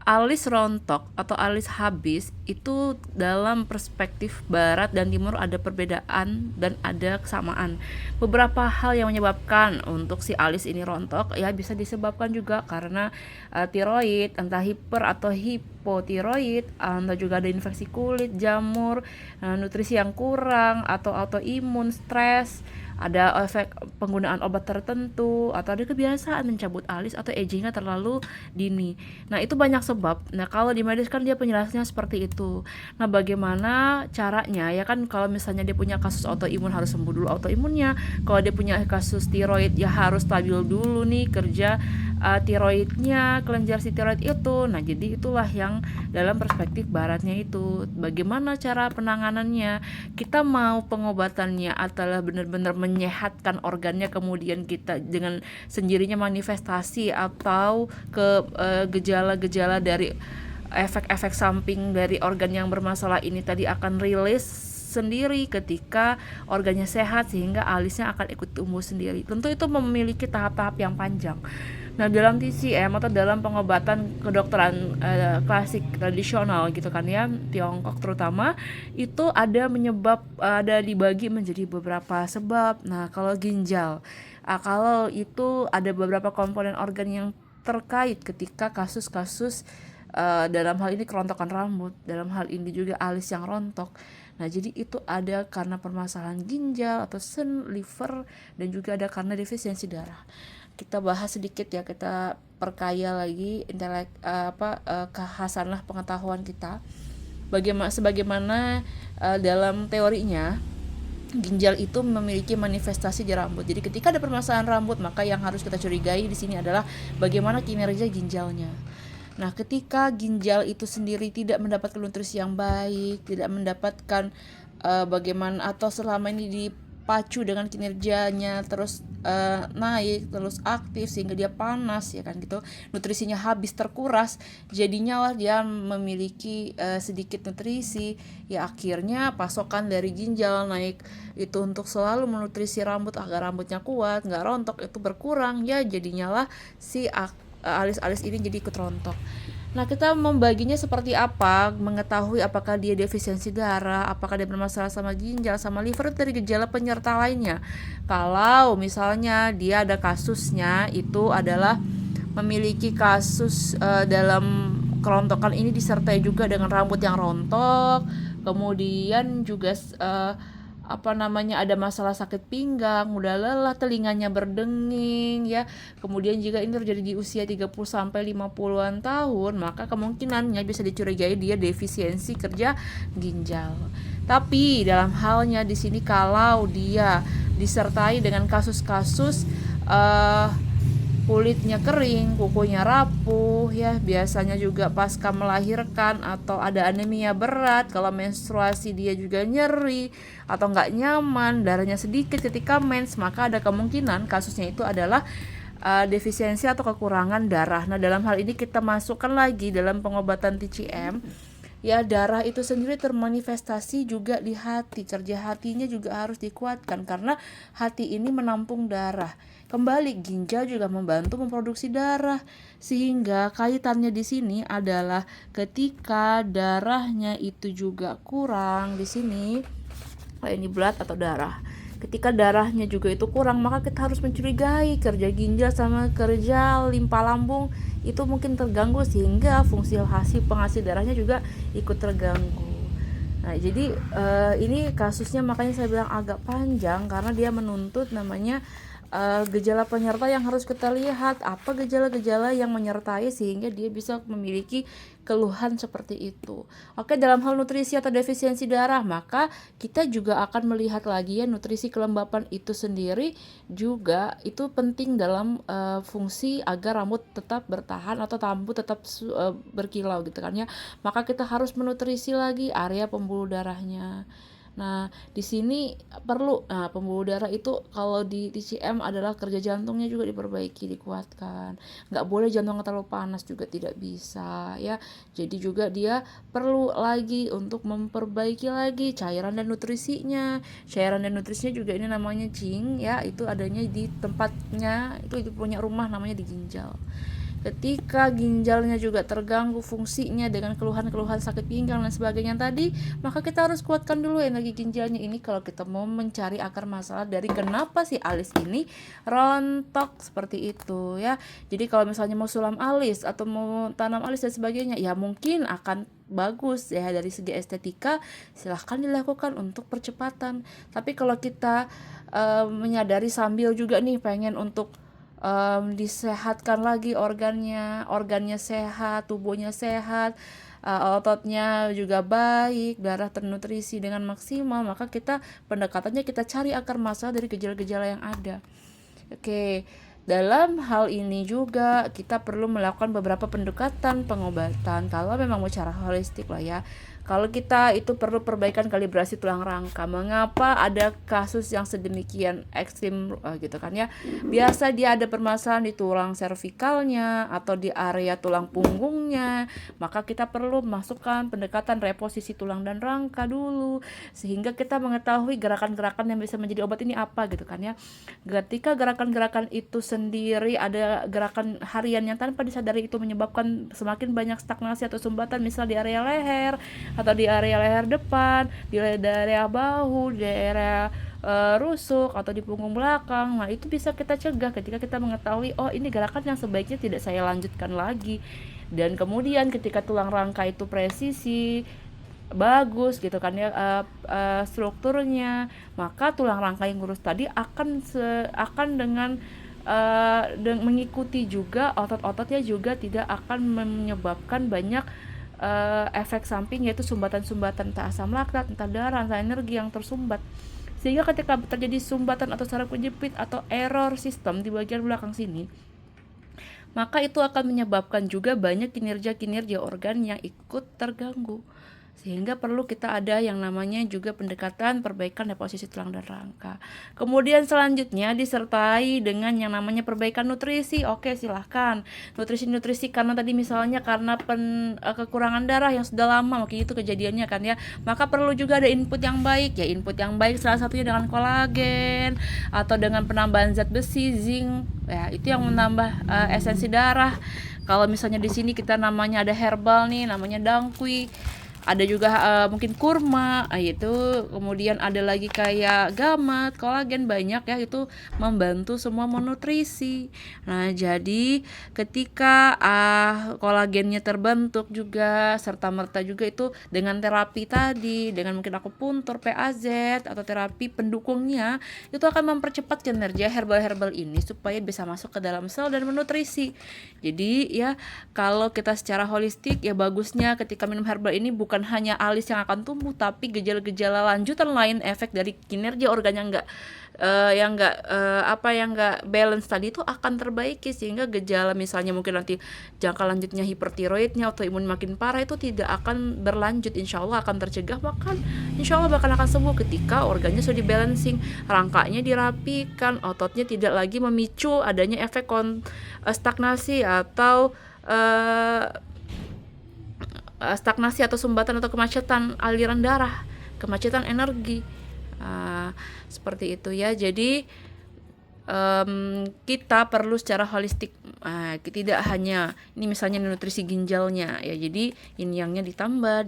alis rontok atau alis habis itu dalam perspektif barat dan timur ada perbedaan dan ada kesamaan. Beberapa hal yang menyebabkan untuk si alis ini rontok ya bisa disebabkan juga karena tiroid, entah hiper atau hipotiroid, atau juga ada infeksi kulit, jamur, nutrisi yang kurang atau autoimun, stres, ada efek penggunaan obat tertentu, atau ada kebiasaan mencabut alis atau agingnya terlalu dini. Nah, itu banyak sebab. Nah, kalau di medis kan dia penjelasannya seperti itu. Nah, bagaimana caranya? Ya kan kalau misalnya dia punya kasus autoimun harus sembuh dulu autoimunnya. Kalau dia punya kasus tiroid ya harus stabil dulu nih kerja tiroidnya, kelenjar si tiroid itu. Nah, jadi itulah yang dalam perspektif baratnya itu. Bagaimana cara penanganannya? Kita mau pengobatannya adalah benar-benar menyehatkan organnya, kemudian kita dengan sendirinya manifestasi atau ke gejala-gejala dari efek-efek samping dari organ yang bermasalah ini tadi akan rilis sendiri ketika organnya sehat sehingga alisnya akan ikut tumbuh sendiri. Tentu itu memiliki tahap-tahap yang panjang. Nah, dalam TCM atau dalam pengobatan kedokteran klasik tradisional gitu kan ya, Tiongkok terutama, itu ada dibagi menjadi beberapa sebab. Nah, kalau ginjal, kalau itu ada beberapa komponen organ yang terkait ketika kasus-kasus dalam hal ini kerontokan rambut, dalam hal ini juga alis yang rontok. Nah, jadi itu ada karena permasalahan ginjal atau sen, liver, dan juga ada karena defisiensi darah. Kita bahas sedikit ya, kita perkaya lagi kekhasan lah pengetahuan kita. Sebagaimana dalam teorinya ginjal itu memiliki manifestasi di rambut. Jadi ketika ada permasalahan rambut, maka yang harus kita curigai di sini adalah bagaimana kinerja ginjalnya. Nah, ketika ginjal itu sendiri tidak mendapatkan nutrisi yang baik, tidak mendapatkan bagaimana atau selama ini dipacu dengan kinerjanya terus naik, terus aktif sehingga dia panas ya kan gitu. Nutrisinya habis terkuras, jadinya lah dia memiliki sedikit nutrisi, ya akhirnya pasokan dari ginjal naik itu untuk selalu menutrisi rambut agar rambutnya kuat, nggak rontok itu berkurang, ya jadinya lah si alis-alis ini jadi ikut rontok. Nah, kita membaginya seperti apa, mengetahui apakah dia defisiensi darah, apakah dia bermasalah sama ginjal, sama liver, dari gejala penyerta lainnya. Kalau misalnya dia ada kasusnya itu adalah memiliki kasus dalam kerontokan ini disertai juga dengan rambut yang rontok, kemudian juga ada masalah sakit pinggang, mudah lelah, telinganya berdenging ya. Kemudian jika ini terjadi di usia 30 sampai 50-an tahun, maka kemungkinannya bisa dicurigai dia defisiensi kerja ginjal. Tapi dalam halnya di sini kalau dia disertai dengan kasus-kasus kulitnya kering, kukunya rapuh ya, biasanya juga pasca melahirkan atau ada anemia berat, kalau menstruasi dia juga nyeri atau nggak nyaman, darahnya sedikit ketika mens, maka ada kemungkinan kasusnya itu adalah defisiensi atau kekurangan darah. Nah, dalam hal ini kita masukkan lagi dalam pengobatan TCM. Ya, darah itu sendiri termanifestasi juga di hati. Kerja hatinya juga harus dikuatkan karena hati ini menampung darah. Kembali ginjal juga membantu memproduksi darah. Sehingga kaitannya di sini adalah ketika darahnya itu juga kurang di sini, ini blood atau darah. Ketika darahnya juga itu kurang, maka kita harus mencurigai kerja ginjal sama kerja limpa lambung itu mungkin terganggu sehingga fungsi penghasil darahnya juga ikut terganggu. Nah, jadi ini kasusnya makanya saya bilang agak panjang karena dia menuntut namanya gejala penyerta yang harus kita lihat, apa gejala-gejala yang menyertai sehingga dia bisa memiliki keluhan seperti itu. Oke, dalam hal nutrisi atau defisiensi darah, maka kita juga akan melihat lagi ya nutrisi kelembapan itu sendiri juga itu penting dalam fungsi agar rambut tetap bertahan atau rambut tetap berkilau gitu kan ya. Maka kita harus menutrisi lagi area pembuluh darahnya. Nah, di sini perlu, pembuluh darah itu kalau di TCM adalah kerja jantungnya juga diperbaiki, dikuatkan. Nggak boleh jantungnya terlalu panas juga tidak bisa ya. Jadi juga dia perlu lagi untuk memperbaiki lagi cairan dan nutrisinya. Cairan dan nutrisinya juga ini namanya zinc ya, itu adanya di tempatnya, itu punya rumah namanya di ginjal. ketika ginjalnya juga terganggu fungsinya dengan keluhan-keluhan sakit pinggang dan sebagainya tadi, maka kita harus kuatkan dulu energi ginjalnya ini kalau kita mau mencari akar masalah dari kenapa si alis ini rontok seperti itu ya. Jadi kalau misalnya mau sulam alis atau mau tanam alis dan sebagainya, ya mungkin akan bagus ya dari segi estetika, silahkan dilakukan untuk percepatan. Tapi kalau kita menyadari sambil juga nih pengen untuk disehatkan lagi organnya sehat, tubuhnya sehat, ototnya juga baik, darah ternutrisi dengan maksimal, maka kita pendekatannya kita cari akar masalah dari gejala-gejala yang ada. Oke, dalam hal ini juga kita perlu melakukan beberapa pendekatan pengobatan kalau memang mau cara holistik lah ya. Kalau kita itu perlu perbaikan kalibrasi tulang rangka. Mengapa ada kasus yang sedemikian ekstrim gitu kan ya? Biasa dia ada permasalahan di tulang servikalnya atau di area tulang punggungnya, maka kita perlu masukkan pendekatan reposisi tulang dan rangka dulu sehingga kita mengetahui gerakan-gerakan yang bisa menjadi obat ini apa gitu kan ya. Ketika gerakan-gerakan itu sendiri ada gerakan harian yang tanpa disadari itu menyebabkan semakin banyak stagnasi atau sumbatan, misal di area leher atau di area leher depan, di area bahu, di area rusuk atau di punggung belakang. Nah, itu bisa kita cegah ketika kita mengetahui oh ini gerakan yang sebaiknya tidak saya lanjutkan lagi. Dan kemudian ketika tulang rangka itu presisi bagus gitu kan ya strukturnya, maka tulang rangka yang lurus tadi akan dengan mengikuti juga otot-ototnya juga tidak akan menyebabkan banyak efek samping, yaitu sumbatan-sumbatan entah asam laktat, entah darah, entah energi yang tersumbat. Sehingga ketika terjadi sumbatan atau saraf kejepit atau error sistem di bagian belakang sini, maka itu akan menyebabkan juga banyak kinerja-kinerja organ yang ikut terganggu. Sehingga perlu kita ada yang namanya juga pendekatan perbaikan deposisi tulang dan rangka. Kemudian selanjutnya disertai dengan yang namanya perbaikan nutrisi. Oke, silahkan nutrisi karena tadi misalnya karena kekurangan darah yang sudah lama mungkin itu kejadiannya kan ya, maka perlu juga ada input yang baik ya. Input yang baik salah satunya dengan kolagen atau dengan penambahan zat besi, zinc ya, itu yang menambah esensi darah. Kalau misalnya di sini kita namanya ada herbal nih, namanya dangkui. Ada juga mungkin kurma itu, kemudian ada lagi kayak gamat, kolagen, banyak ya, itu membantu semua menutrisi. Nah, jadi ketika kolagennya terbentuk juga serta merta juga itu dengan terapi tadi, dengan mungkin akupuntur, PAZ atau terapi pendukungnya, itu akan mempercepat kinerja herbal-herbal ini supaya bisa masuk ke dalam sel dan menutrisi. Jadi ya kalau kita secara holistik ya bagusnya ketika minum herbal ini bukan hanya alis yang akan tumbuh, tapi gejala-gejala lanjutan lain efek dari kinerja organ yang enggak balance tadi itu akan terbaiki, sehingga gejala misalnya mungkin nanti jangka lanjutnya hipertiroidnya atau imun makin parah itu tidak akan berlanjut, insya Allah akan tercegah, bahkan insya Allah bahkan akan sembuh ketika organnya sudah dibalancing, rangkanya dirapikan, ototnya tidak lagi memicu adanya efek stagnasi atau stagnasi atau sumbatan atau kemacetan aliran darah, kemacetan energi, seperti itu ya. Jadi kita perlu secara holistik, tidak hanya ini misalnya nutrisi ginjalnya ya, jadi yin yangnya ditambah,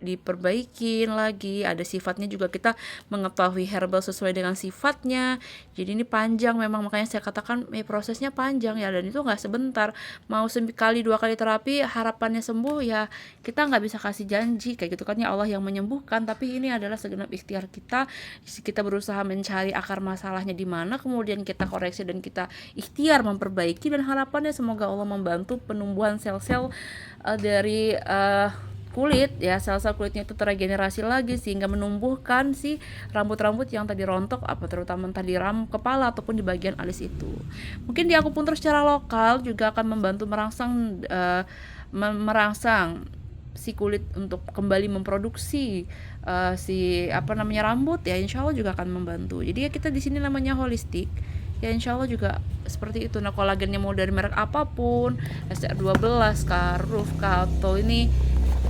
diperbaikin lagi, ada sifatnya juga kita mengetahui herbal sesuai dengan sifatnya. Jadi ini panjang memang, makanya saya katakan prosesnya panjang ya, dan itu nggak sebentar. Mau sekali 2 kali terapi harapannya sembuh ya, kita nggak bisa kasih janji kayak gitu kan ya, Allah yang menyembuhkan, tapi ini adalah segenap ikhtiar kita berusaha mencari akar masalahnya di mana, kemudian kita koreksi dan kita ikhtiar memperbaiki, dan harapannya semoga Allah membantu penumbuhan sel-sel dari kulit ya, sel-sel kulitnya itu terregenerasi lagi sehingga menumbuhkan si rambut-rambut yang tadi rontok, terutama entah di kepala ataupun di bagian alis itu. Mungkin di akupuntur secara lokal juga akan membantu merangsang si kulit untuk kembali memproduksi rambut ya, insya Allah juga akan membantu. Jadi ya kita di sini namanya holistik ya, insya Allah juga seperti itu. Nah, kolagennya mau dari merek apapun, SR12 kah, Ruf kah, atau ini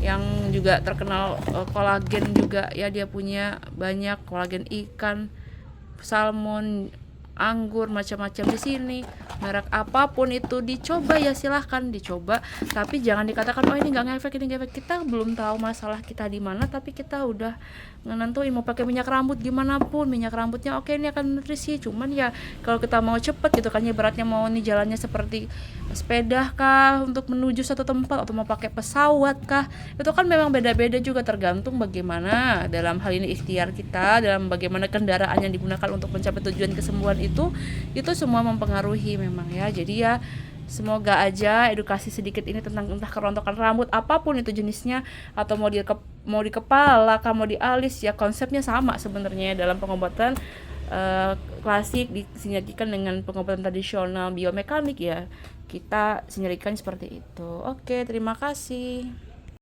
yang juga terkenal kolagen juga ya, dia punya banyak kolagen ikan, salmon, anggur, macam-macam di sini. Merek apapun itu dicoba ya, silahkan dicoba. Tapi jangan dikatakan oh ini nggak ngefek, ini nggak efek. Kita belum tahu masalah kita di mana, tapi kita udah nentuin mau pakai minyak rambut gimana pun minyak rambutnya oke ini akan nutrisi, cuman ya kalau kita mau cepet gitu kan ya, beratnya mau nih jalannya seperti sepeda kah untuk menuju satu tempat atau mau pakai pesawat kah, itu kan memang beda-beda juga tergantung bagaimana dalam hal ini ikhtiar kita, dalam bagaimana kendaraan yang digunakan untuk mencapai tujuan kesembuhan itu semua mempengaruhi memang ya. Jadi ya semoga aja edukasi sedikit ini tentang entah kerontokan rambut apapun itu jenisnya, atau mau di kepala, mau di alis, ya konsepnya sama sebenarnya dalam pengobatan klasik disinergikan dengan pengobatan tradisional biomekanik ya, kita sinergikan seperti itu. Oke, terima kasih.